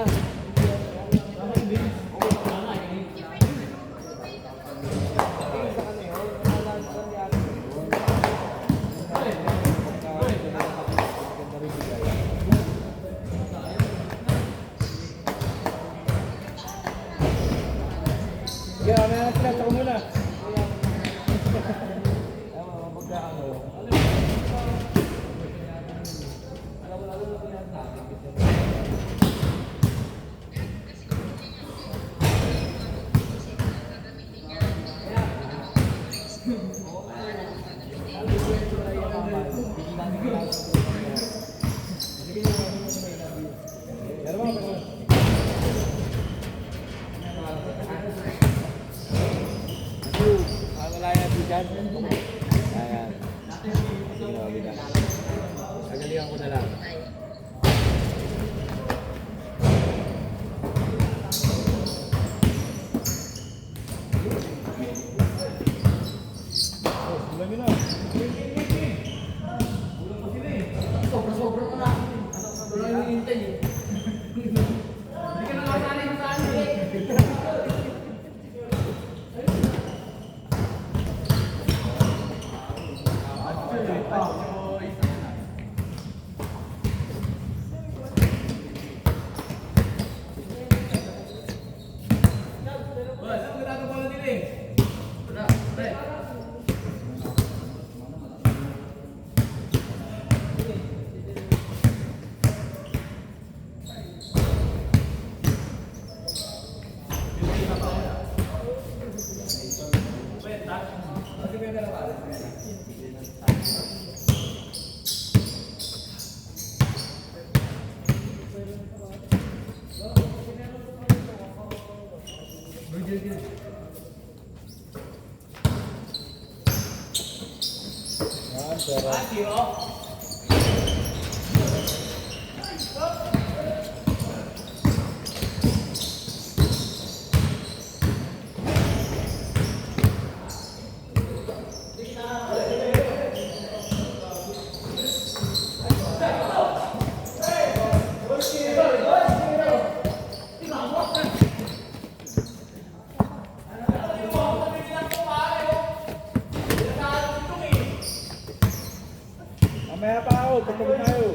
Kaya may natin ako muna. Ayan. Sagalihan ko na lang. Sobra-sobra ko na. Wala yung hintay eh. Hindi ka nakasali sa ano eh. Mamaya pa ako, pagpagod tayo.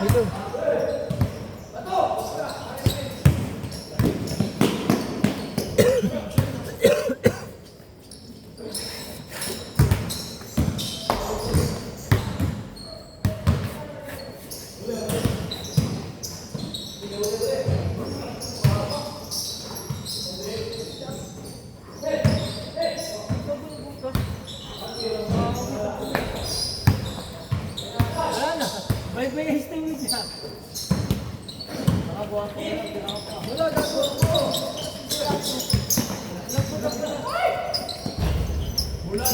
Dito. May estimate niya. Nakabuha ko. Wala,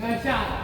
Nice shot.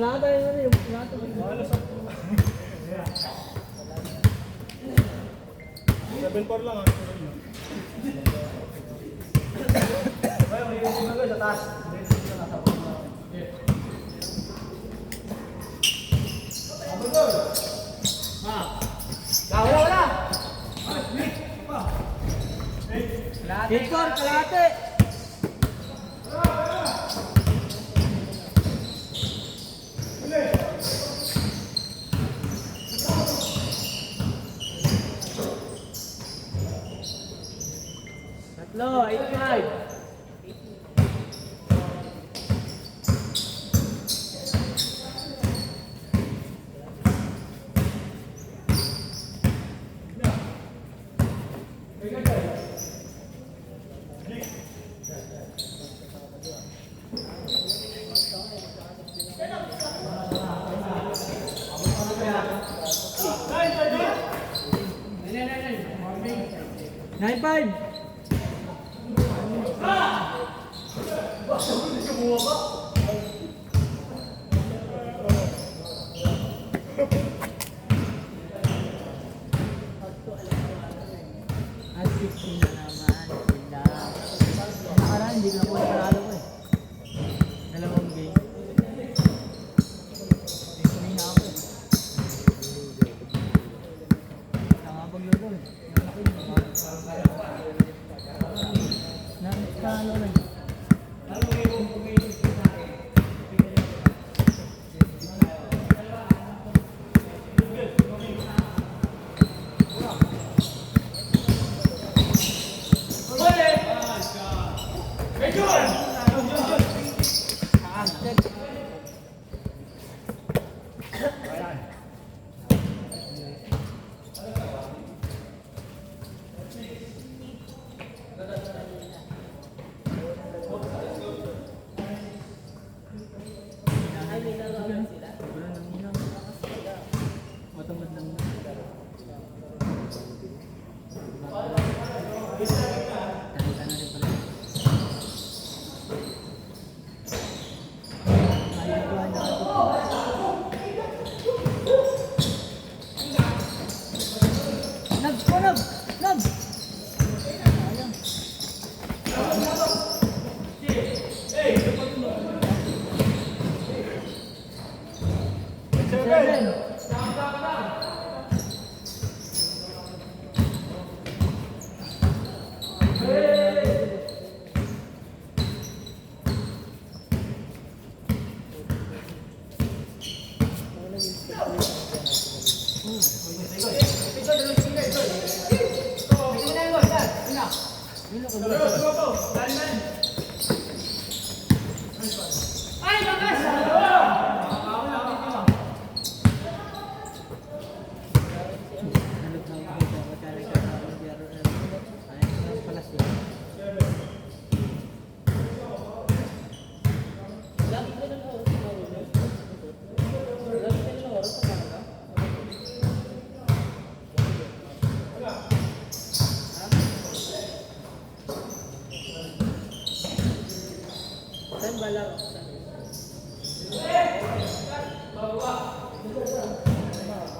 Wala tayo na rin. Wala tayo. Seven four lang ah. Sa taas. Wala. Victor, kalate. Tatlo, 8-5. Nine five. At 15 na naman sila. Nakaraan, hindi na ako nakaralo ko eh. Dalawang game. Hindi na ako eh. Nakapagluto eh. Nakakalo rin.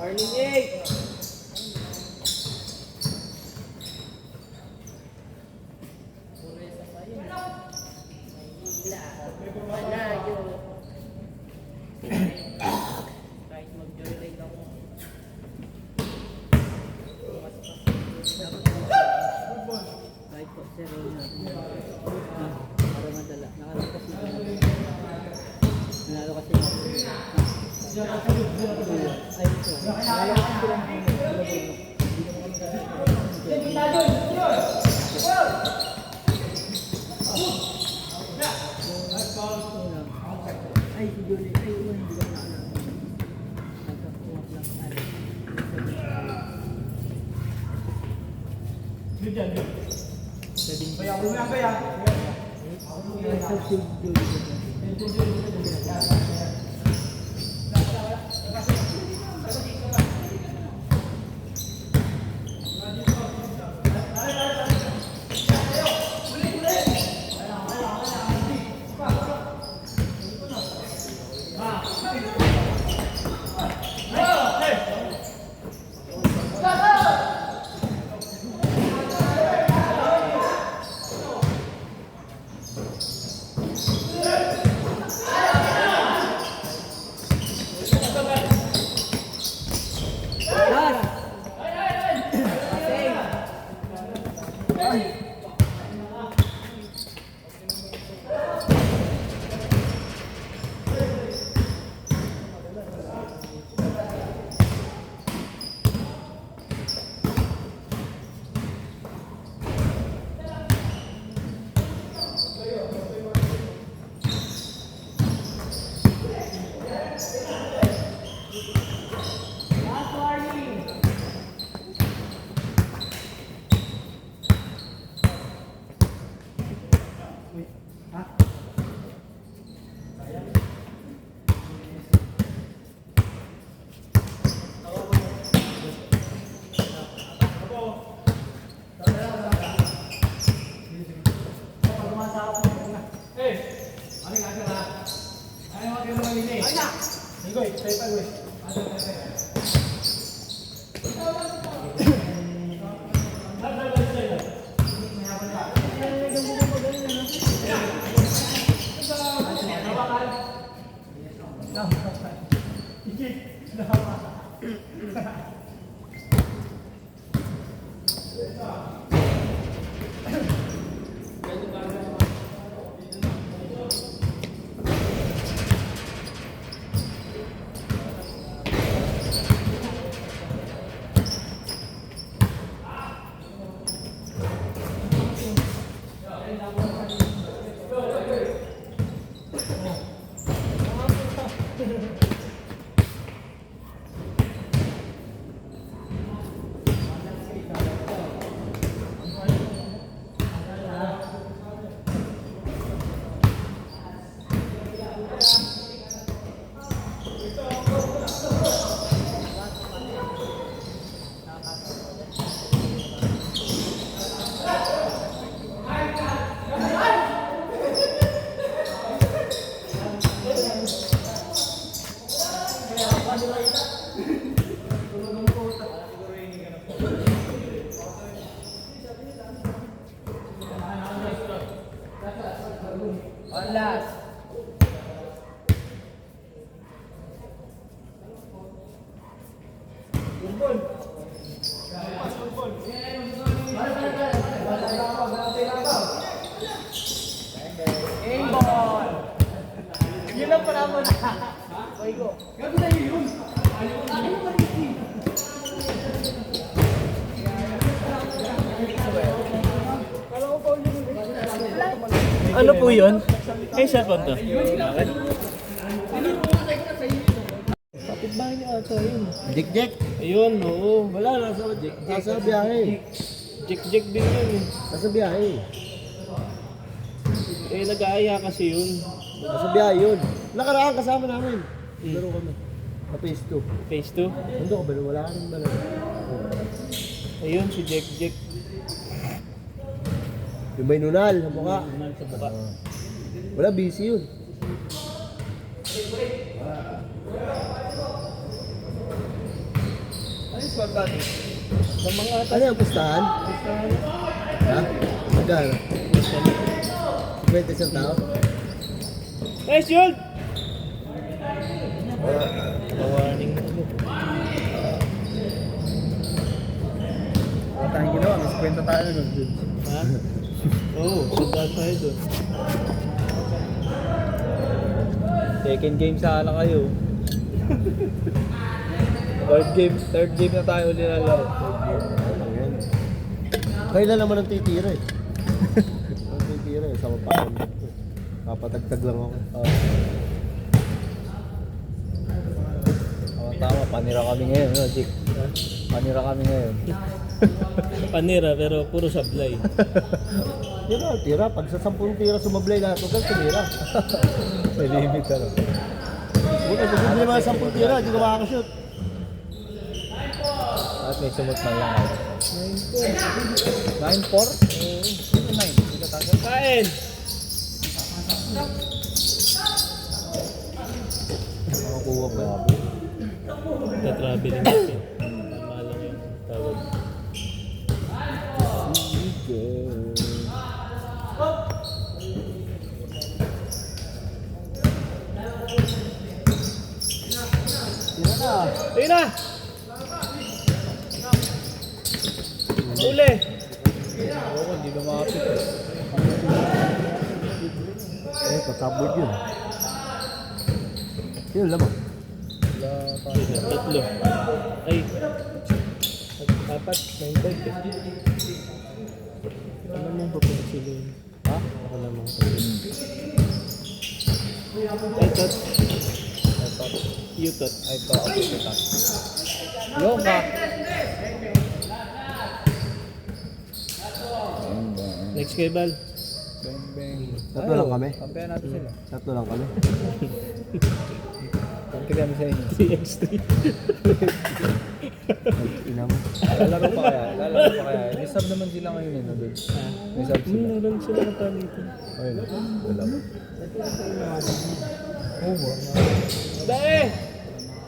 Arling 8. Ikaw, tayo pa, güey. Last. Aimball. Yun lang pala mo na. Okay, go. Gago na yun. Ano po yun? Eh, cellphone to. Kapitbahay niya ata yun. Jik-jik. Ayun, oo. Wala, nasa biyahe. Jik-jik din yun eh. Nasa biyahe. Eh, nag-aaya kasi yun. Nasa biyahe yun. Nakaraan kasama namin. Laro kami. Sa phase 2. Phase 2. Nandun ka ba? Wala ka rin ba lang? Ayun, si Jik-Jik. Yung may nunal sa mukha. Sa buka. Wala, busy yun. Ano yung spot natin? Sa mga Ano yung pustahan? Ha? Magkano? 20 isang tao? Nice yun! Warning na ito. Wala tayong ginawa. Mas kwenta tayo nun. Ha? Oo, sundaan tayo doon. Second game sana kayo. Third game na tayo nilalaro. Kailan naman ang titira eh. Ang titira eh. Sama pa ako. Papatagtag lang ako. Tama, panira kami ngayon, no, Jik? Panira kami ngayon. Panira, pero puro sablay. Tira. Pag sa 10 tira sumablay lahat, huwag kang tumira. May limit ano. Huwag kang sumabli mga 10 tira, hindi ka makakashoot. At may sumot man lang ako. 9-4? Sino 9? Hindi ka tagal. Kain! Makakuha pa yun. Nagka-traveling kasi. Tama lang yung tawag. Tira na. Ayun na! Uli! Oo, hindi lumapit. Patabod yun. Yun lamang. Wala tayo. Tatlo. Ay. Apat. 9-5 eh. Ano mong papunta sila yun? Ha? Ako lamang. I thought. You thought. Ay, ito. Ako ito. Yung ka. Next kay Bal. Bang bang. Tatlo lang kami. Kampihan natin sila. Tatlo lang kami. Kampi kami sa inyo. CX3. Ina mo. Lalaro pa kaya? Lalaro pa kaya? May sub naman sila ngayon eh, nandun. May sub sila. Meron sila dito. Ayun, dalawa. Oo ba? Dae!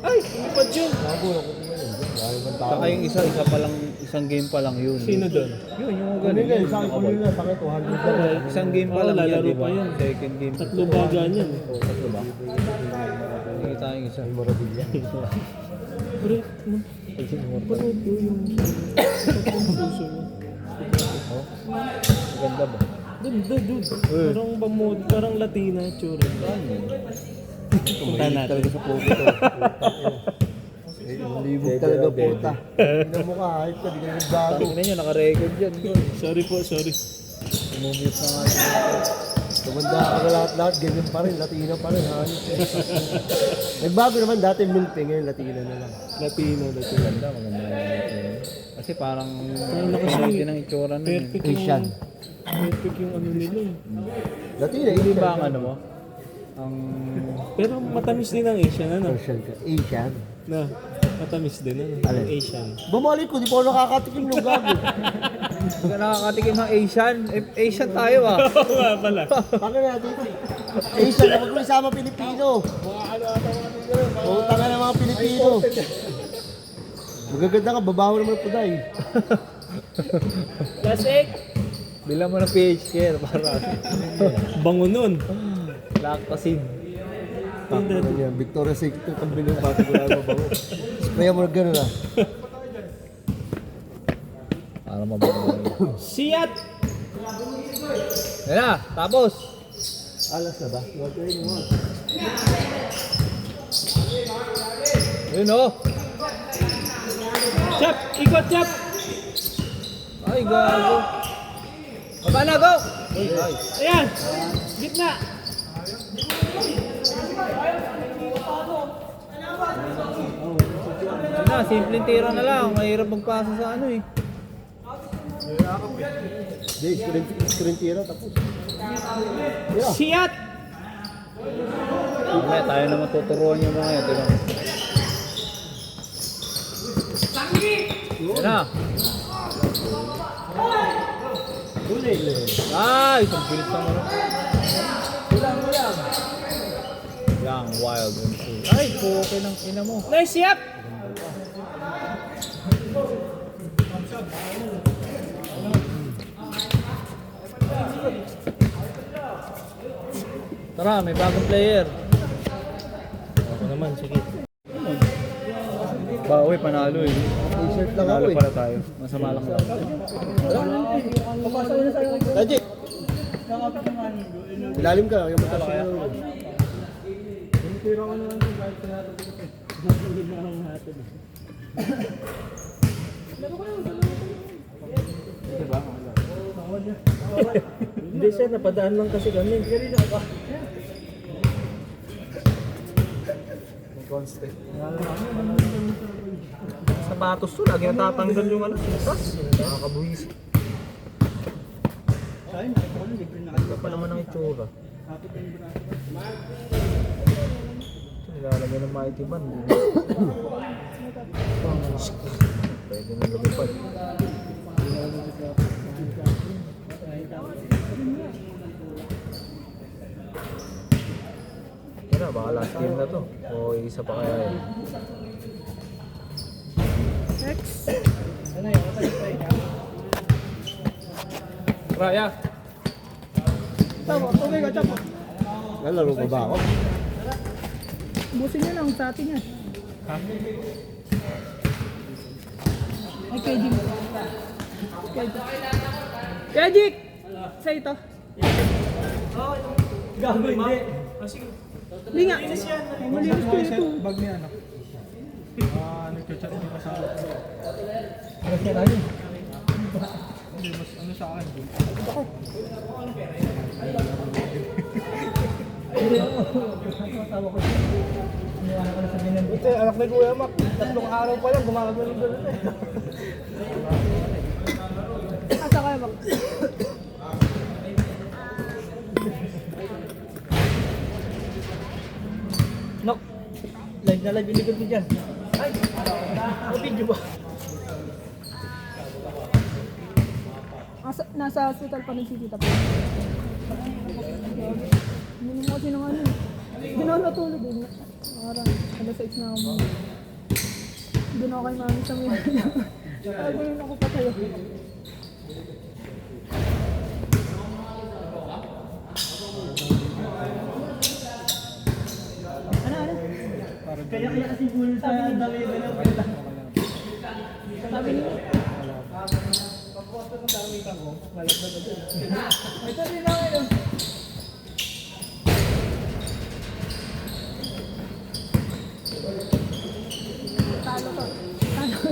Ay! Lipad yun! Bago ako ngayon. Dahil bang tao. Saka yung isa pa lang, isang game pa lang yun. Sino doon? Yun, yung Ganun ganun. nga, isang kunin na sakit. 200 lang. Isang game pa Oo, lang yan, lalaro di ba? pa yun. Second game. Tatlo baga niyan. Oo, tatlo ba? Hindi tayo yung isa. Ay, Morabilia. Pero, panood ko yung puso mo. Maganda ba? Ganda, dude. Parang bamod, parang Latina, tsura. Punta Mahilig natin. talaga sa puto to. Libog talaga puta. Hindi mo ka, hype ka, di ka nagbago. Tingnan nyo, naka-record yan. Sorry po, sorry. Umumius na nga yun. Tumanda ka na lahat-lahat, ganyan pa rin, Latina pa rin. Nagbago naman dati milpe, ngayon Latina na lang. Latino. Maganda, maganda. Kasi parang nakasay. hindi ng itsura nun. Perfect Asian. Perfect yung ano nila eh. Latina, Hindi Asian. ba ang ano mo? Ang... Pero matamis din ang Asian, ano? Asian ka. Asian. Na, matamis din, ano? Alin? Asian. Bumalik ko, di pa ako nakakatikim ng gago. Hindi ka nakakatikim ng Asian. Eh, Asian tayo ah. Oo nga pala. Paano natin? Asian, huwag mo isama Pilipino. Puta ka ng mga Pilipino. Magaganda ka, babaho naman ang puday. Last egg! Bilang mo ng PH care para Bango nun. lactacid. Ano yan, Victoria's Secret ang bilang bata ko lang mabango. Sprayan mo na gano'n ah. Para mabango. Siyat! Yan na, tapos. Alas na ba? Huwag kayo naman. Yun oh. Chap! Ikot, chap! Ay, gago. Baba na, go! Ay. Ayan! Gitna! Yun na, simpleng tira na lang. Mahirap magpasa sa ano eh. Hindi, screen tira tapos. Siyat! Mamaya tayo naman tuturuan yung mga yun. Tignan mo. Yun na. Ay, isang bilis ng ano. Young, wild, and free. Ay, puke ng ina mo. Nice, yap! Tara, may bagong player. Ako naman, sige. Bawi, panalo eh. T-shirt lang ako Panalo eh. pala tayo. Masama lang lang. Tajik! Ilalim ka, yung mataas yung ulo. Hindi sir, napadaan lang kasi kami. Sapatos to, lagi natatanggal yung ano. Nakakabuhis. Iba pa naman ang itsura. Nilalagay ng Mighty Band. Pwede nang lumipad. Kaya baka last game na to. O isa pa kaya yun. Raya! Nalaro pa ba ako? Busin nyo lang sa atin yan. Ay, pwede mo. Pwede. Jajik! Sa ito. Gago, hindi. Sige. Hindi nga. Malinis ko ito. Bag niya, ano? Nagchat niya pa sa akin. Hindi, mas ano sa akin. Ito, anak ni Kuya Mac. 3 araw pa lang, gumagano na. Asa kayo bang? Nok, live na live yung likod ko dyan. Ay, video ba? Nasa hospital pa rin si Tita po. Hindi mo kasi nung ano. Hindi na ako natulog eh. Parang alas 6 na ako. Doon ako kay mami sa mga. Ay, ganun ako patayo. Ano? Kaya kasi gulo sa dami ba ng pala. Sabi niyo. Ito rin ako yun. Talo ko. Talo ko.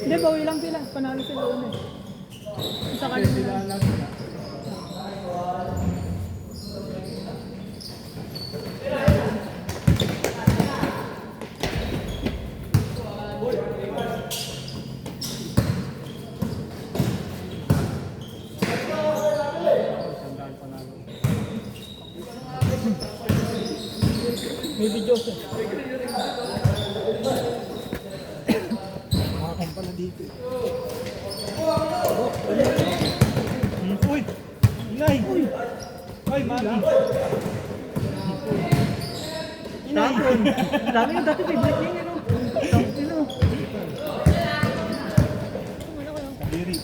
Hindi, bawi lang sila. Panalo sila una. Isa ka lang. May video ko. Makakam pala dito. Uy! Inay! Uy, mami! Tapon. Dami yung dati favorite niya, ano? Ano? Kadiri.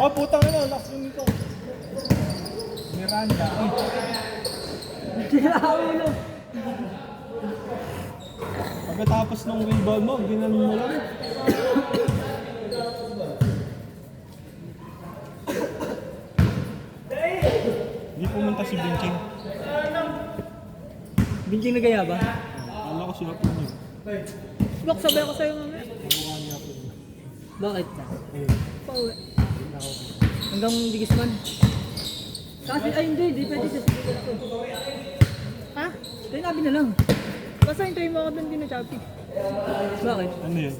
Oh, putang ina, laks yung ito. Miranda. Sira ulo. Pagkatapos ng rebound mo, ginanon mo lang. Hindi pumunta si Binching. Binching na gaya ba? Kala ko siya po niyo. Bak, sabay ako sa'yo mamaya. Bakit? Pauwi. Hanggang Digisman. Kasi, ay hindi pwede sa speaker ko. Ha? Kaya nabi na lang. Basta hintayin mo ako doon din na Chappy. Bakit? Ano yun?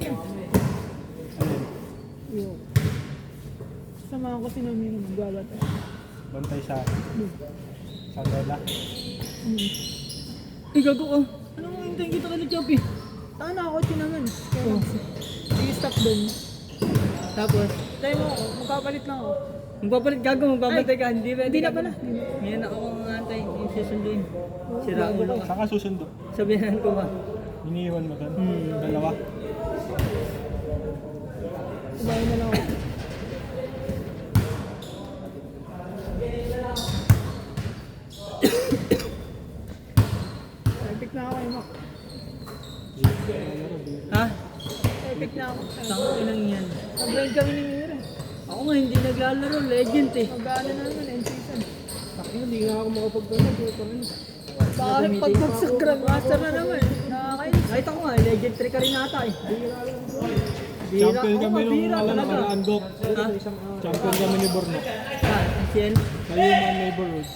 Ano yun? Yo. Sama ko si Nami naman. Gabat. Bantay sa Dela. Igago ko. Ano mo hintayin kita ka na Chappy? Taka na ako naman. Oh. Sige, stop doon. Tapos, Tayo mo ako. Magpapalit lang ako. magpapalit gago, magpapatay ka. Hindi pwede Hindi na ka pala. Ngayon ako ang antay, yung susunduin. Sira ulo ka. Saan ka susundo? Sabihan ko ba? Iniiwan mo doon? Dalawa? Sabay na lang ako. Epic na ako, Imo. Ha? Epic na ako. Saan nang yan? Nag-grind kami ni Mira. Ako nga hindi naglalaro, legend eh. Mag-ano na naman, end season. Hindi nga ako makapagdala. Bakit pag sa Grandmaster na naman? Nakakainis. Kahit ako nga, legend 3 ka rin ata eh. Champion kami nung bira talaga. nakaraan, Gok. Ha? Champion kami ni Borno. Ah, Ciel? Kayuman neighborhood.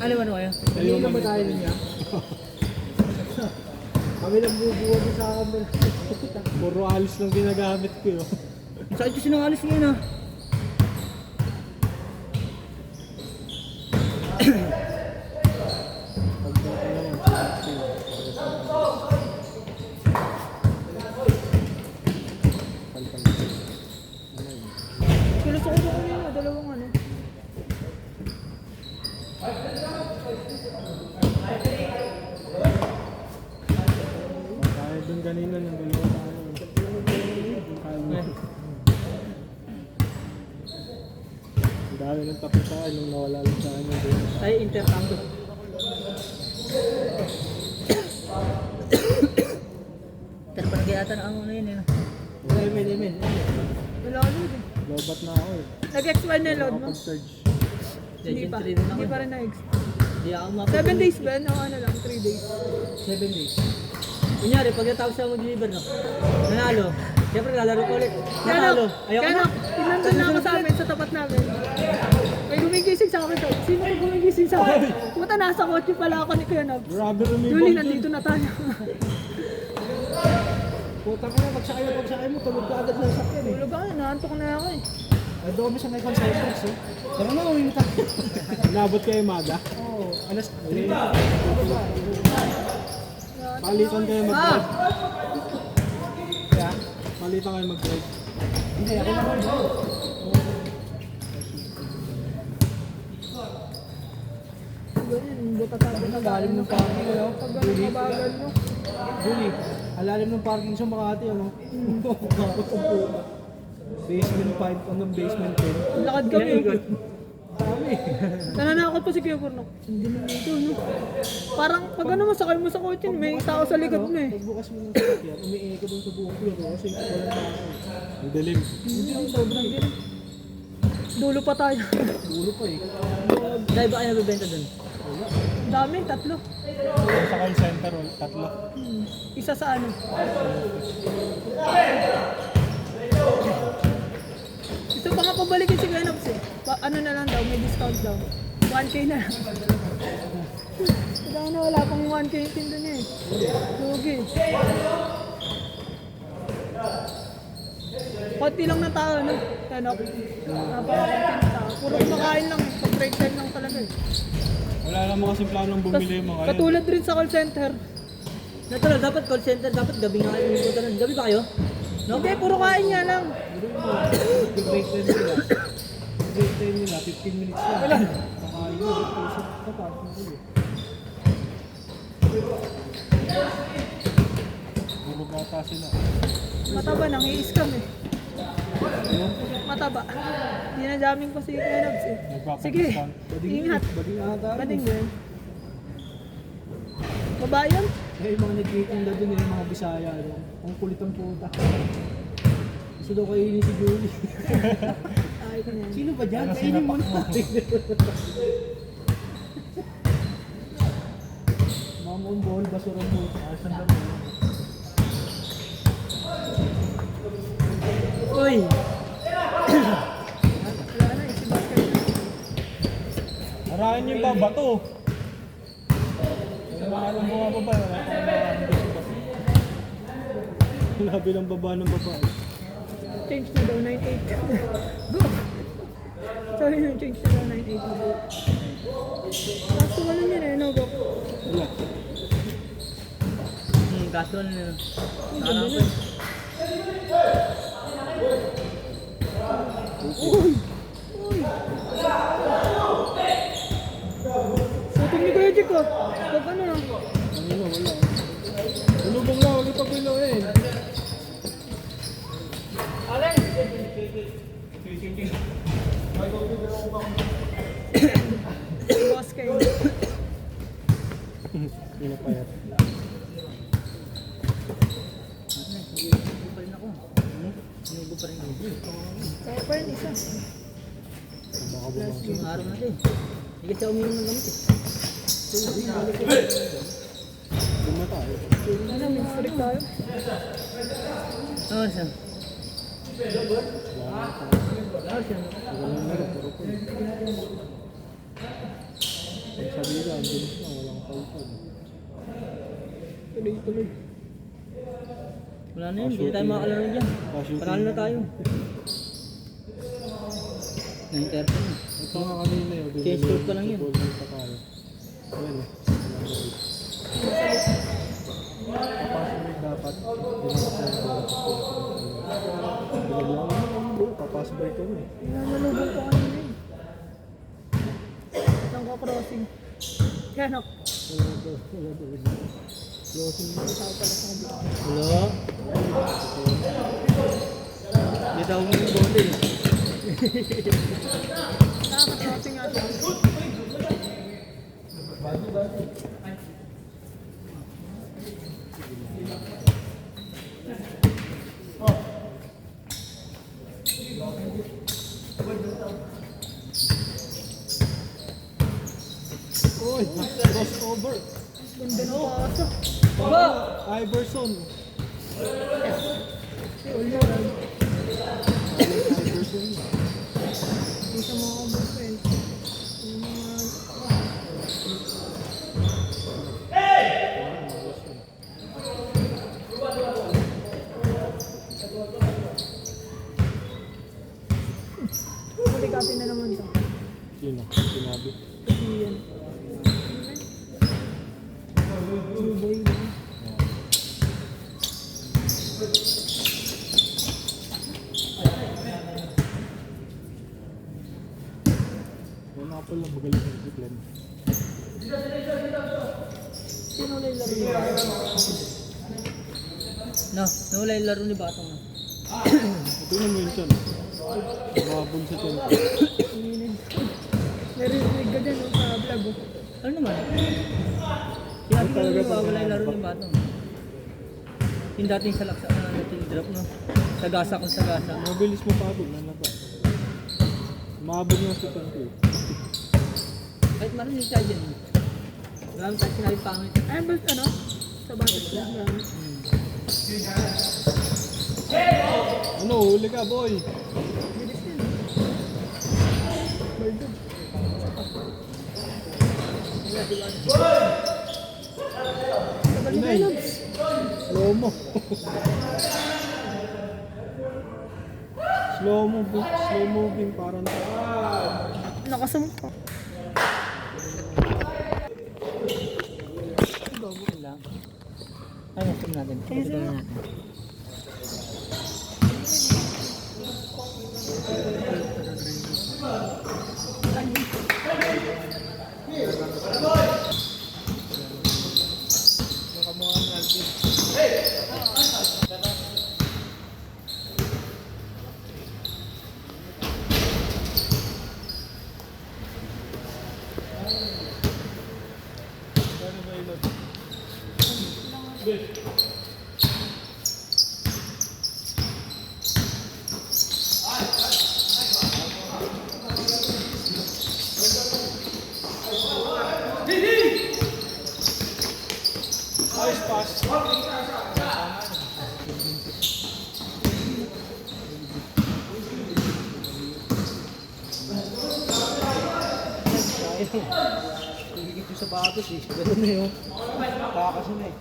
Ano kayo? Kayuman neighborhood. niya? Kami nagbubuwag sa akin. Puro alis lang ginagamit ko yun. Sakit kasi nung alis ngayon ah. Kinuso ko doon yun, dalawang ano. kanina nang dalawa tayo. Ang dami ng tapos sa akin nung nawala lang sa akin yung game. Ay, intercambio. Pero parang kaya ang ano yun eh. Emin. Wala ko load eh. Lobat na ako eh. Nag-expire na yung load mo? Kapag-surge. Hindi pa. Legend 3 din ako. Hindi pa rin na-ex. Hindi ako mapag- 7 days ba? O ano lang, 3 days. 7 days. Kunyari, pag natapos siya mag-deliver, no? Nanalo. Siyempre, lalaro ko ulit. Nanalo. Ayoko na. Nandun na ako sa amin, sa tapat namin. May gumigising sa akin. Sino may gumigising sa akin? Puta, nasa kotse pala ako ni Kuya Nobs. Grabe rumibog Julie, dun. nandito na tayo. Puta ka na, pagsakay mo, tulog ka agad ng sakyan eh. Tulog ako, naantok na ako eh. Ay, doon sa may consultants eh. Tara na, uwi na tayo. Nabot kayo maga? Oo. Alas 3. Palitan kayo mag-drive. Kaya, palitan kayo mag-drive. Hindi, ako naman. Ganyan, buta tayo na Alalim ng parking, ano? Pag ganun mabagal mo. Julie, alalim ng parking sa Makati, ano? Kapot ang puta. Basement 5 hanggang basement 10. Lakad kami. Dami. Nananakot pa si Kuya Cornock. Hindi na dito, no? Parang pag ano masakay mo sa kotse, may tao sa likod mo eh. Pagbukas mo ng sasakyan, umiikot dun sa buong floor kasi walang tao. Ang dilim. Hindi, sobrang dilim. Dulo pa tayo. Dulo pa eh. Dahil ba kayo nabibenta dun? Dami, 3. Sa call center, tatlo. Isa sa ano. Gusto pa nga pabalikin si Kuya Nobs eh. Ano na lang daw, may discount daw. 1K na lang. Kaya na wala pang 1K yung tinda niya eh. Lugi. Konti lang na tao, no? Ano? Napakakonti na tao. Puro kumakain lang, pag break time lang talaga eh. Wala naman kasing planong bumili yung mga yan. Katulad rin sa call center. Natural, dapat call center, dapat gabi nga kayo pumunta nun. Gabi ba kayo? No? Hindi, puro kain nga lang. Break time nila. Break time nila, 15 minutes lang. Kakain mo, usap ka pa. Puro bata sila. Mataba nang i-scam eh. Mataba. Dinadaming pa si Kuya Nobs eh. Sige, ingat. Bading ata. Bading din. Babae yun? Eh, yung mga nagtitinda dun yung mga Bisaya. No? Ang kulit ang puta. Gusto daw kainin si Julie. Ay, ganyan. Sino ba dyan? Kainin mo na. Mamon ball, basura mo. Asan na mo? Uy! Wala na, isibak kayo na. Harahin niyo yung bato. Yung mga anong bumababa, wala pang mga labi ng baba ng babae. Change na daw, 9.8. Go! Sorry, yung change na daw, 9.8. Kaso wala niya na, no? Go. Wala. Kaso ano na. Ganda na. Uy! Uy! Sutong ni Kuya Jik, oh. Pag ano lang. Ano na, wala. Tulubong na, ulit pag biluin. Boss kayo. Pinapayat. Sinubo pa rin ako. Sinubo pa rin ako. Kaya pa rin isa. Yung araw na ito eh. Hindi kasi uminom ng gamit eh. Bumatay. Ano, may freak tayo. Oo, siya. Oo, siya. Pag sabi ka, ang bilis na, walang kalpag. Tuloy-tuloy. Wala na yun, hindi na tayo makakalaro dyan. Panalo na tayo. 9:30 na. Ito nga kanina yun. Case code pa lang yun. Ayan eh. Papasok dapat. Papasok break ko eh. Nanalubong ko kanina eh. Isang ka-crossing. Yan ako. Hello? Hindi daw mo yung bote eh. Nakakatawa nga siya. Uy, crossover. Ganda ng pasok. Iverson. Si Ulmoran. Iverson. Hindi siya makakabufel. Yung mga... Malikatin na naman to. Sino? Sinabi. Kasi yan. Buboy na. Wala pala magaling sa discipline. Sino ulit laro niya? No, nawala yung laro ni Batong na. Tingnan mo yun siya. Mabul sa tempo. Narinig ka dyan no, sa vlog. Oh. Ano naman? Sinabi ko na nawawala yung laro ni Batong. Yung dating salaksa na natin drop no. Sagasa kung sagasa. Mabilis mo pagod na naba. Mabul nga sa tempo. Kahit marami siya dyan. Maraming tayo sinabi pangit. Ay, but ano? Sa batas ko lang. Ano, huli ka boy. Bilis yan. Baldog. Tagal ni Inay. Reynolds. Slow mo. Slow moving parang Nakasamot pa. Bago lang. Ay, stop natin. Stop natin. higit yung sapatos eh. Ganun na yun. Kakasin na eh.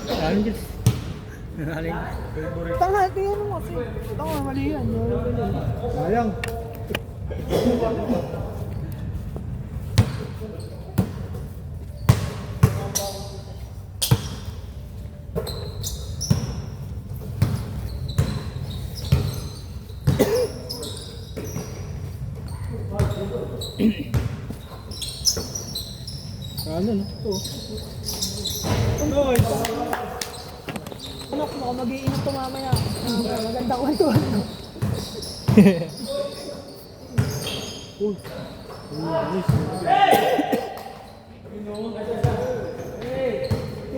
Maraming Diyos. Maraming favorite. Tanga, tingnan mo kasi. Tanga, mali yan. Sayang. Ano no? Ito. Noy. Anak mo, mag-iingat to mamaya. Maganda kwentuhan mo. Uy.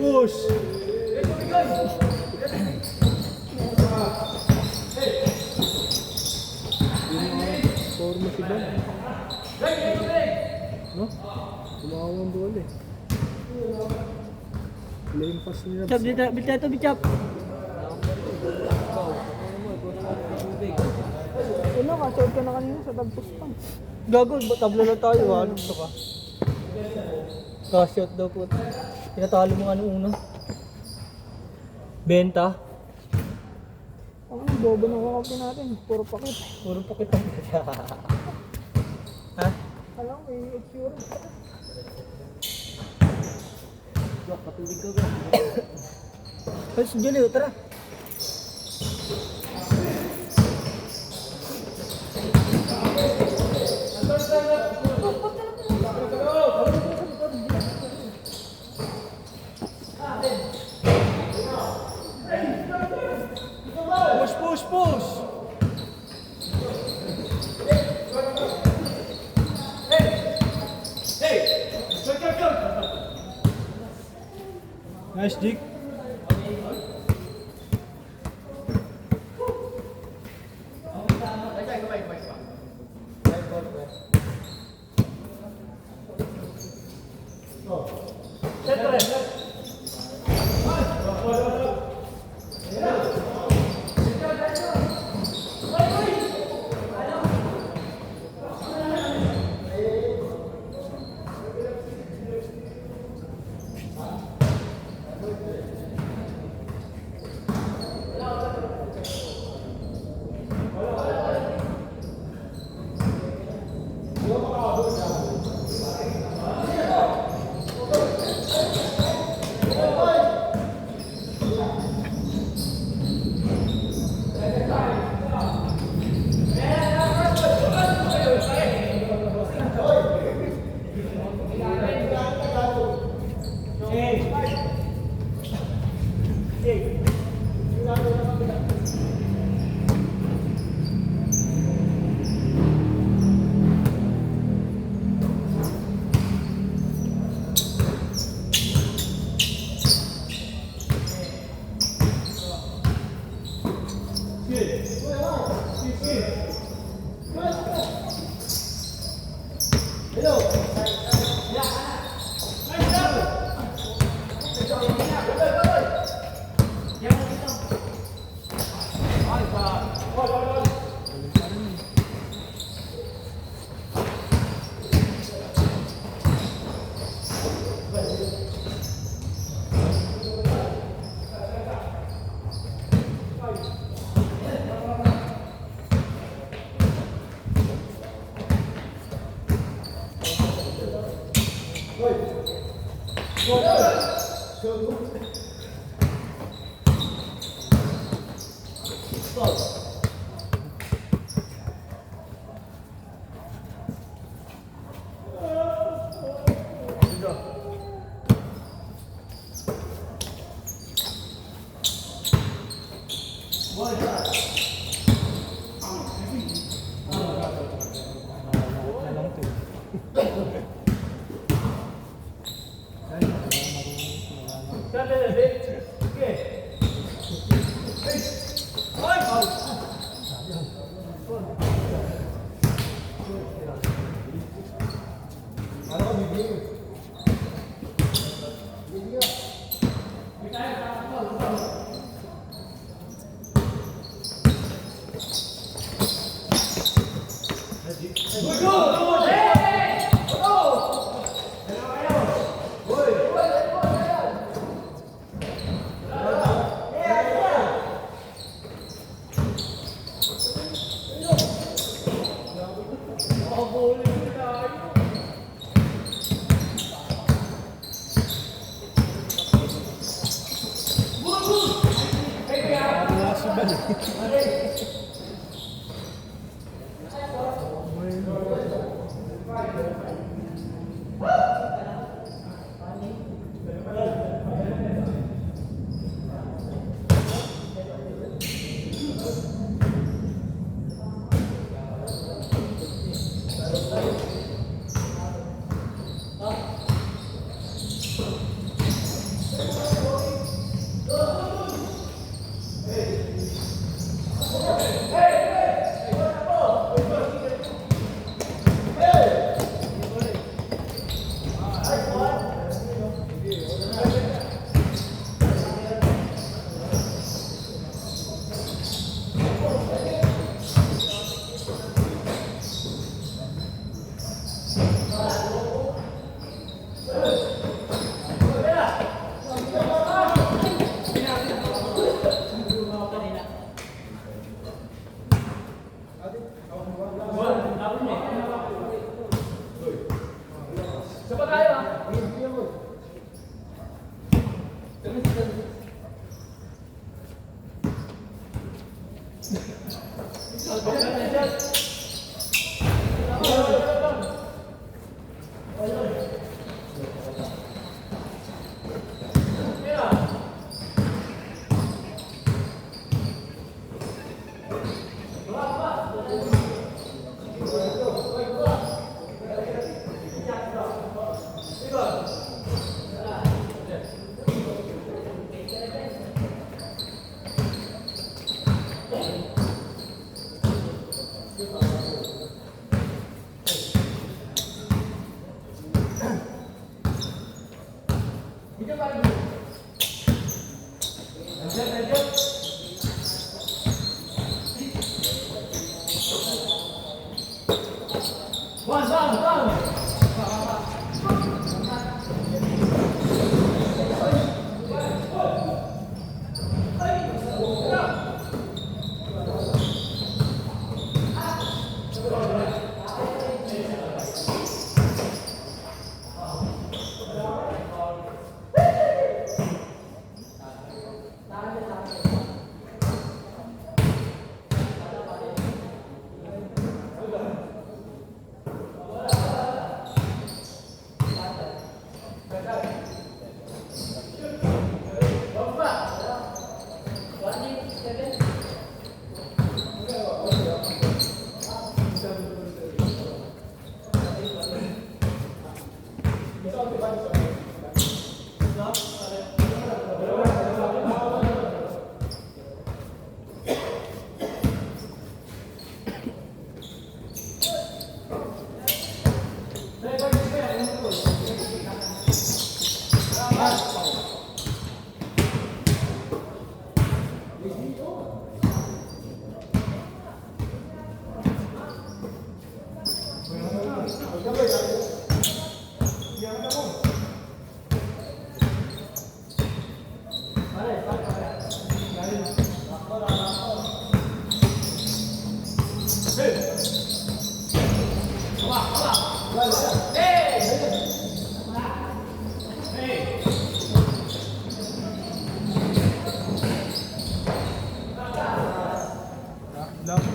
Push. Forma si Ben. No? Tumawa ang bola eh. Lane pass nila. Bichap, dito, bichap. na, ka-short ka na kanina sa tagpos pa. Gago, tablo na tayo ha. Ano gusto ka? Cash out daw po. Tinatalo mo nga nung una. Benta. Ang bobo ng kakampi natin, puro pakit. Puro pa kita. Ha? Alam, may insurance pa. Katubig ka ba? Ay, si Julio, tara. Push, push, push! Nice, Dick.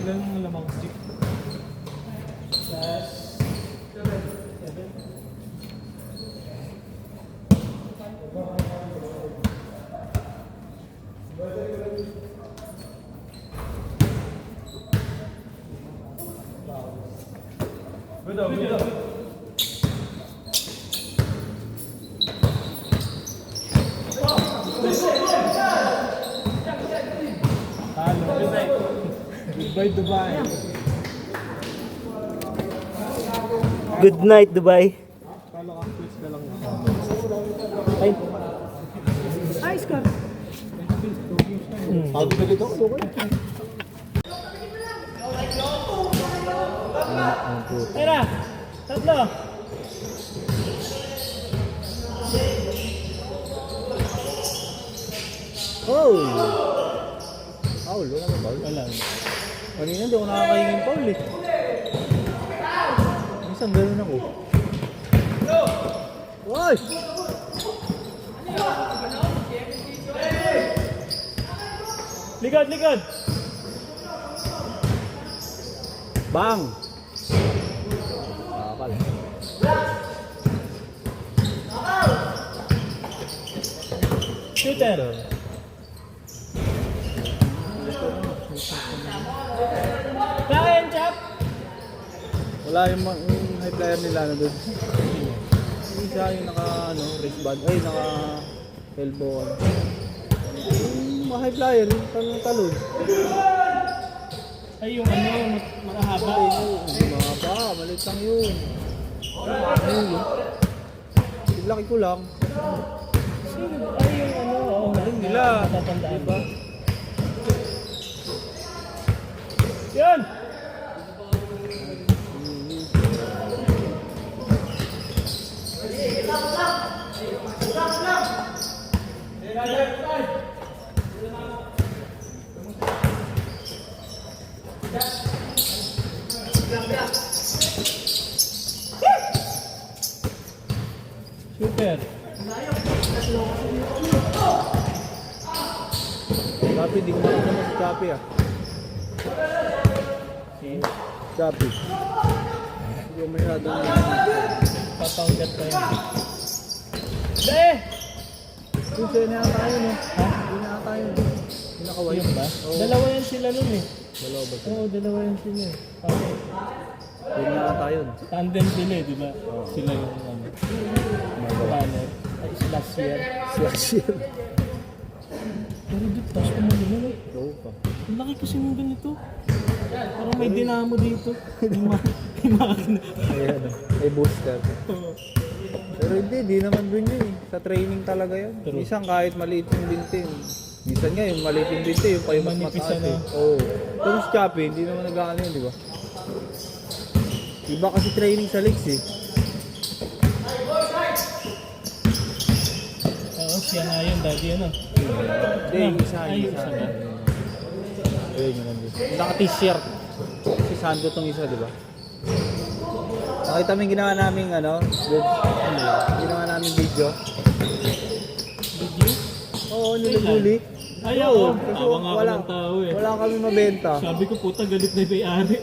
Ilan ang lamang stick? Goodbye, Dubai. Good night, Dubai. Kala ka, please ka lang. Ay, Ay, Scar. bago ka dito. Tara! Tatlo! Oh! Foul, wala ba foul? Wala. Kanina hindi ako nakakahingin foul eh. Minsan gano'n ako. Uy! Likod, likod! Bang! Bakal. Shooter! Kain, chap! Wala yung high player nila na doon. Yung isa yung naka wristband, ay naka elbow. Yung mga high player, yung talon. Ay, yung mahaba. Yung mga ba, maliit lang yun. Ayun yun. Laki ko lang. Ay, yung Ayun nila. matatandaan ba? Yan! Super. Chappy, di ko makita mo si Chappy ah. Chappy. Hindi ko masyadong Papaugat pa yun. Eh! Kasi na tayo no. Ha? Hindi na tayo. Hindi nakaway. Yun ba? Oo. Dalawa yan sila nun eh. Dalawa ba? Oo, dalawa yan sila eh. Okay. Hindi na tayo. Tandem sila eh, di ba? Sila yung planner. Ay, last year. Slasher. Pero dito, tapos kumalunan eh. Oo pa. Ang laki kasi ng ganito. Parang may dinamo dito. May makina. Ayan. May booster. Pero hindi naman dun yun eh. Sa training talaga yun. True. Minsan kahit maliit yung binti. Minsan nga yung maliit yung binti, yung pa yung mas Manipis mataas na. eh. Oo. Pero si Chappy, hindi naman nag-ano yun, di ba? Iba kasi training sa legs eh. Oo, siya nga yun, daddy, ano? Hindi, yung isa. Ay, Yung isa. isa ba? Ayun, yun nandun. Naka-t-shirt. Si Sando tong isa, di ba? Nakita mo yung ginawa namin, ano? Ginawa namin video. Video? Oo, nilaguli. Ay, oo. Kasi Tawa nga ako ng tao eh. Wala kami mabenta. Sabi ko, puta, galit na yung may-ari.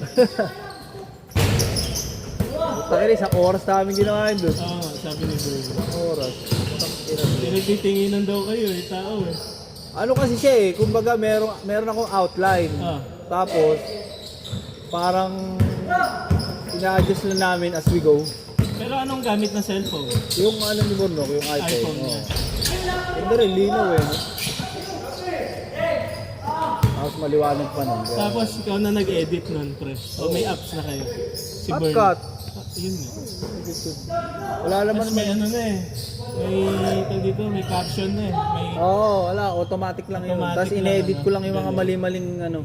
Takiri, isang oras namin ginawa yun doon. Oo, sabi ni Bro. Isang oras. Pinagtitinginan daw kayo eh, tao eh. Ano kasi siya eh, kumbaga meron akong outline. Ah. Tapos, parang ina-adjust lang namin as we go. Pero anong gamit na cellphone? Yung ano ni Bornok, yung iPhone. iPhone niya. Hindi rin, linaw eh. No? Tapos maliwanag pa nun. Kaya- Tapos ikaw na nag-edit nun, pre. O may apps na kayo. Si Bern. CapCut. Yun nga. Wala naman Tapos may ano na eh. May ito dito, may caption na eh. May wala. Automatic lang yun. Automatic Tapos lang, in-edit ano? ko lang yung mga mali-maling ano.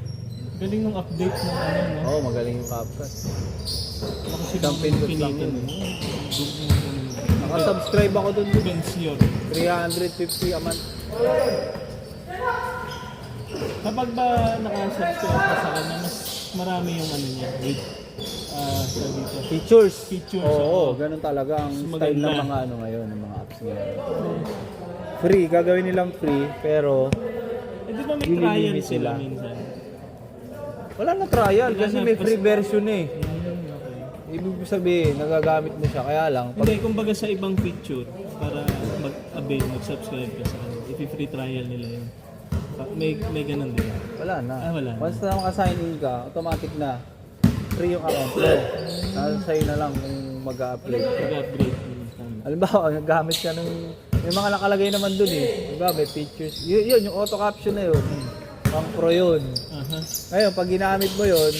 galing nung update ng ano, no? Oo, magaling yung CapCut. Ako si Isang pindot lang pinitan yun. eh. Nakasubscribe ako dun. Pension. 350 a month. Kapag ba nakasubscribe ka sa kanya, mas marami yung ano niya, with, sa dito. Features. Features, Oo, oo. ganun talaga ang Mas style ng maganda. mga ano ngayon, ng mga apps ngayon. Free, gagawin nilang free, pero Eh di ba may Lililimit trial sila sila. minsan? wala na trial Wala kasi na, may pas- free version eh. Okay. Ibig sabihin, nagagamit mo siya, kaya lang, pag Hindi, kumbaga sa ibang feature, para mag-avail, mag-subscribe ka sa kanila. If-free trial nila yun. May ganun din. wala na. Wala na. Once na maka-sign in ka, automatic na. Free yung account mo. Nasa sa'yo na lang kung mag-upload ka. Mag-upgrade yun. Tama. Halimbawa, naggamit ka ng... May mga nakalagay naman dun eh. Diba, may pictures. Yun, yung auto caption na yun. Pang pro yun. Aha. Ngayon, pag ginamit mo yun,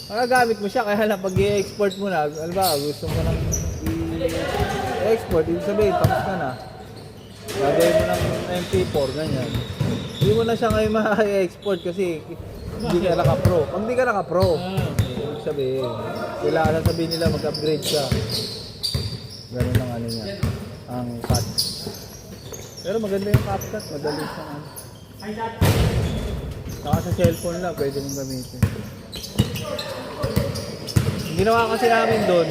magagamit mo siya. Kaya lang, pag i-export mo na, halimbawa, gusto mo nang i-export, ibig sabihin, tapos ka na. Gagawin mo ng MP4, ganyan. Hindi mo na siya ngayon ma-export kasi hindi ka naka-pro. Pag hindi ka naka-pro, Okay. ibig sabihin, kailangan sabihin nila mag-upgrade ka. Ganun ang ano niya, ang cut. Pero maganda yung CapCut, madali siyang ano. Saka sa cellphone lang, pwede mong gamitin. Ginawa kasi namin doon,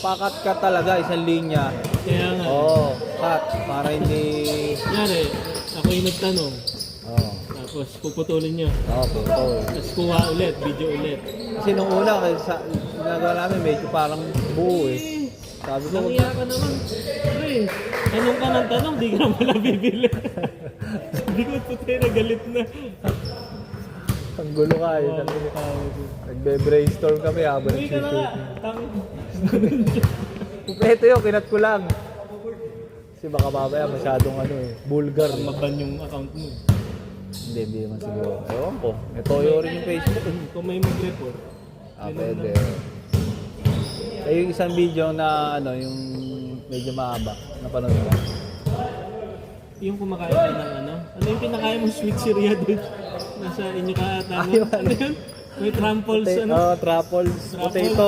pakat ka talaga, isang linya. Kaya nga. Oo, cut, para hindi... Kunyari, ako yung nagtanong. Oo, Tapos puputulin nyo. putol. Tapos kuha ulit, video ulit. Kasi nung una, ginagawa namin, medyo parang buo eh. Sabi ko, Nangiya ka naman. Pre, tanong ka ng tanong, di ka naman nabibili. Hindi ko putay na galit na. ang gulo ka eh. Nagbe-brainstorm kami habang Uwi ka na nga. nag-shoot. Kumpleto yun, kinat ko lang. Kasi baka mamaya masyadong ano eh, vulgar eh. Maban yung account mo. Hindi naman siguro. Ewan ko, may toyo rin yung Facebook. Kung may mag-report. Pwede. Eh, yung isang video na ano, yung medyo mahaba, napanood ko. Yung kumakain ka ng ano? Ano yung pinakain mo sweet cereal doon? Nasa inyo ka ata. Ay, wala. Ano yun? May tramples ano? Truffles, Truffles. potato.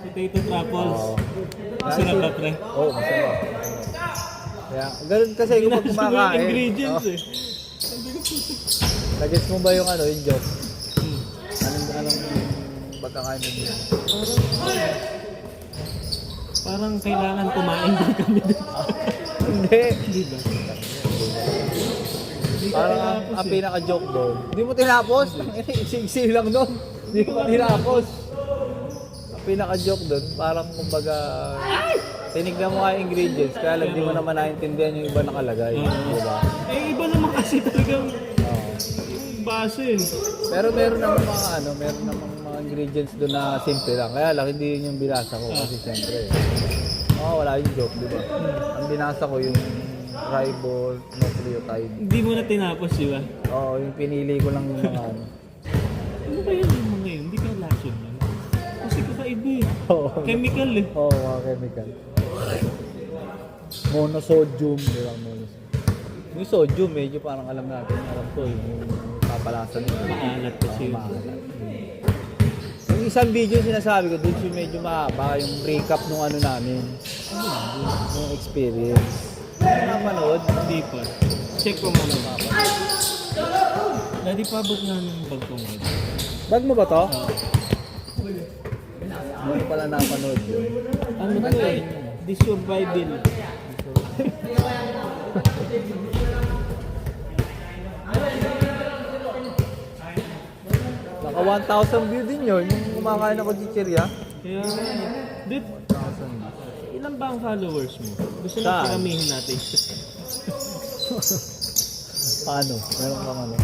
Potato tramples. Oo. Masarap ba, pre? Oo, masarap. Kaya, ganun kasi kung pag Ginastos mo yung kumakain. ingredients oh, eh. Nagets mo ba yung ano, yung joke? Hmm. Anong pagkakain mo dito? Parang kailangan kumain din kami dito. Hindi. Di ba? Parang ang pinaka-joke doon. Hindi mo tinapos? Iksi lang doon. Hindi mo tinapos. Ang pinaka-joke doon, parang kumbaga, tinignan mo nga yung ingredients, kaya lang di mo naman naintindihan yung iba nakalagay. Di ba? Eh, iba naman kasi talagang Oo. yung base eh. Pero meron naman mga ano, meron naman mga ingredients doon na simple lang. Kaya lang hindi yun yung binasa ko kasi siyempre. Wala yung joke, di ba? Ang binasa ko yung ribonucleotide. Hindi mo na tinapos, di ba? Oo, yung pinili ko lang yung mga ano. Ano ba yun yung mga yun? Hindi ka lason yun. Kasi kakaiba eh. Oo. Chemical eh. Oo, mga chemical. Monosodium, di ba? Monosodium. Yung sodium, medyo parang alam natin. Alam ko, yung papalasan nito. Maalat kasi yun. Maalat. Yung Yung isang video sinasabi ko, dun yung medyo mahaba, yung recap nung ano namin. Yung experience. Ano napanood? Hindi pa. Check ko muna. Dati pa abot nga ng bagtong red. Bag mo ba to? Hindi pala napanood yun. Ano to eh? The Survival. Naka 1,000 view din yun, yung kumakain ako chichirya. Kaya, dude, ilan ba ang followers mo? Gusto na Saan? paramihin natin. Paano? Meron bang ano?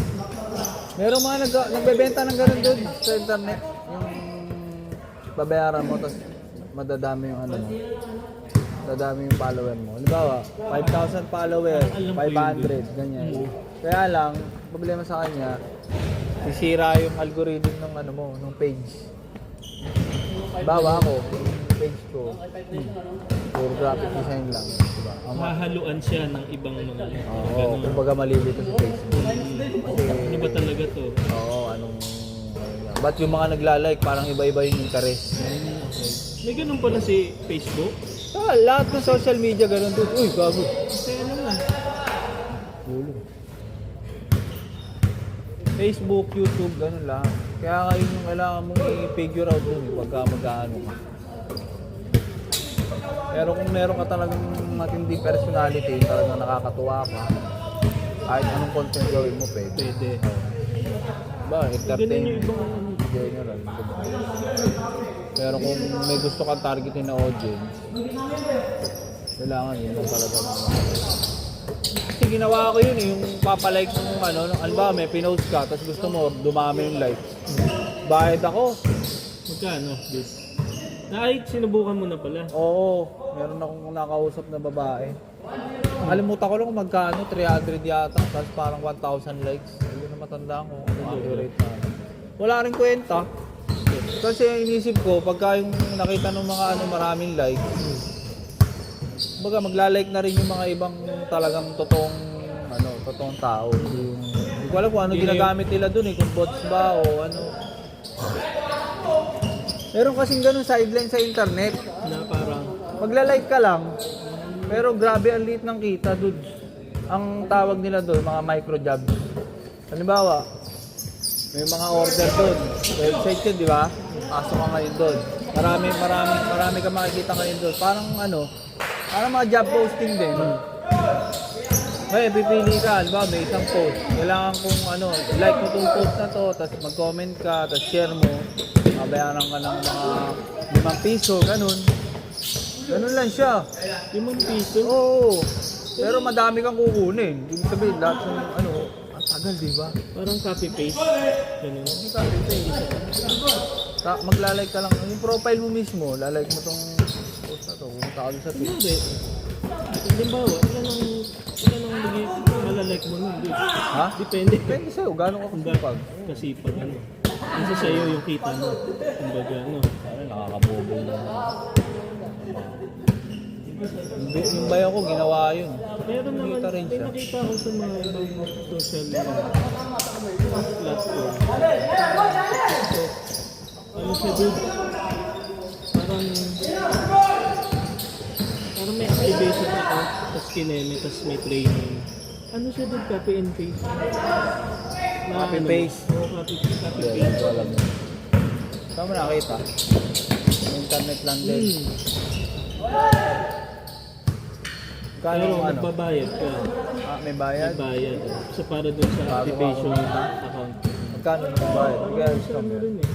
Meron mga nagbebenta ng ganun doon sa internet. Yung babayaran mo, tapos madadami yung ano mo. Madadami yung follower mo. Halimbawa, 5,000 follower, Alam ko yun, 500, ganyan. Kaya lang, problema sa kanya, sisira yung algorithm ng ano mo, ng page. Bawa ako, yung page ko, puro graphic design lang. Diba? Hahaluan siya ng ibang mga Oo, ganun. kumbaga malilito sa Facebook. Ano ba talaga to? Oo, anong... Ba't yung mga naglalike, parang iba-iba yung interest. Okay. May ganun pala si Facebook? Lahat ng social media ganun doon. Uy, gago. Kasi ano nga. Ulo. Facebook, YouTube, ganun lang. Kaya ngayon yung kailangan mong i-figure out dun pagka mag-ano ka. Pero kung meron ka talagang matindi personality, talagang nakakatuwa ka, kahit anong content gawin mo, pwede. Pwede. Ba, Ganun entertain. yung ibang General. Pero kung may gusto kang targetin na audience, kailangan yun ang talaga. Kasi ginawa ko yun eh, yung papalike ng ano, alba may pinost ka, tapos gusto mo dumami yung likes. Bayad ako. magkano, dude? Ay, sinubukan mo na pala. Oo, meron akong nakausap na babae. Nakalimutan ko lang kung magkano, 300 yata, tapos parang 1,000 likes. Hindi na matandaan ko kung accurate na. Wala rin kwenta. Kasi inisip ko, pagka yung nakita ng mga ano, maraming likes, baga magla-like na rin yung mga ibang talagang totoong tao. Hindi ko alam kung ano ginagamit nila dun eh, kung bots ba o ano. Meron kasing ganun sideline sa internet. Na parang, Magla-like ka lang, pero grabe ang liit ng kita, dude. Ang tawag nila doon, mga micro jobs. Halimbawa, may mga order doon. Website yun, di ba? Pasok ka ngayon doon. Marami ka makikita ngayon doon. Parang mga job posting din. May pipili ka, halimbawa may isang post. Kailangan kung like mo itong post na to, tapos mag-comment ka, tapos share mo. Mabayaran ka ng mga 5 piso, ganun. Ganun lang siya. 5 piso? Oo. Pero madami kang kukunin. Ibig sabihin, lahat ng ang tagal, di ba? Parang copy-paste. Ganun. Hindi ka magla-like ka lang. Yung profile mo mismo, lalike mo tong post na to. Pumunta ka doon sa page. Hindi. Halimbawa, ilan ang malalike mo nun, dude? Ha? Depende. Depende sa'yo, gano'n ka kasipag. Kasi pag ano. Kasi sa'yo yung kita mo. Kumbaga, ano. Ay, nakakabobo na. Yung bayo ko, ginawa yun. Meron naman, Nakita rin may siya. nakita ko sa mga ibang social platform. So, ano siya dude? Parang may activation ako, tapos kineme, tapos may training. Ano siya dude? Copy and paste. Copy and paste? Oo, copy Hindi, paste. ko alam yun. Saan mo nakita? Internet lang din. Kano Pero ano? magbabayad ka. May May bayad? bayad. So para dun sa Bago activation ako kumita? account. Magkano yung bayad? Magkano Sa ano rin eh.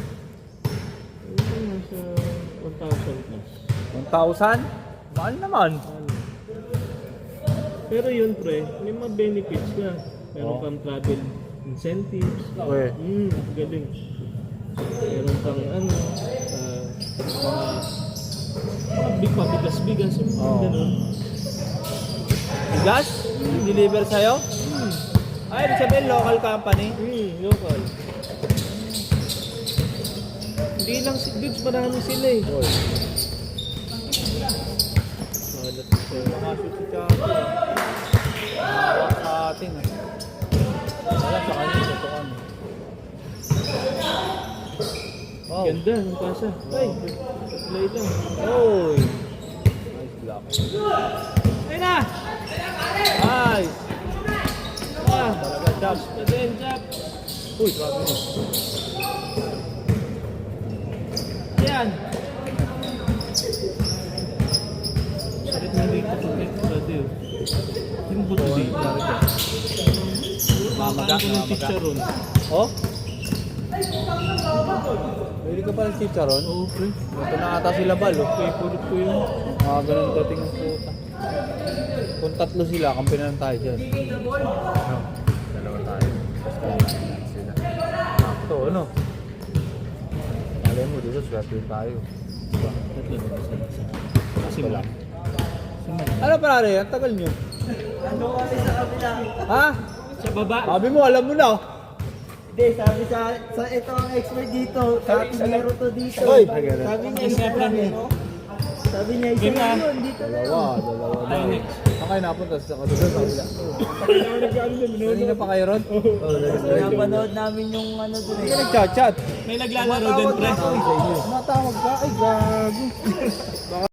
Ito nasa 1,000 plus. 1,000? Mahal naman. Pero yun pre, may mga benefits ka. Meron Oo. kang travel incentives. Okay. Galing. Meron kang mga big pabigas-bigas. Yung Oo. ganun. Bigas? Deliver sa'yo? Ay, ibig sabihin local company? Local. Hindi lang si dudes, marami sila eh. Oy. Salat sa Makashoot si Chaka. Nakakawak sa atin eh. Wala sa kanya, ito kami. Wow. Ganda, ang pasa. Ay, play lang. Oy! Nice block. Ayun na! Nice! Ah, Talaga, jab. pa din, jab. Uy, grabe na. Yan. Sakit na dito pag dati oh. Yung buto dito. Mamaga, Ako ng mamaga. chicharon. Oh? Pwede ka pala chicharon? Oo, pre. Ito na ata sila bal, oh. Favorite ko yun. Mga ganun dating ang puta. Kung tatlo sila, kampinan tayo dyan. Dalawa tayo. Sila. Ito, ano? Alam mo, dito swerte tayo. Tatlo na isa. Kasi Wala. lang. Ano pare, ang tagal nyo? Ha? Sa baba. Sabi mo, alam mo na. oh. Hindi, sabi sa ito ang expert dito. Sabi meron to dito. Oy! Sabi niya Yes, isa sir, lang plan. eh. Sabi niya isa Game lang na. yun. Dito na yun. Dalawa Tayo na. next. Saan kayo napunta? Sa kadugan, sa kabila. Kanina pa kayo ron? Napanood namin yung ano dun Hindi eh. ka nagchat-chat. May naglalaro din, pre. Matawag ka? Ay, gago.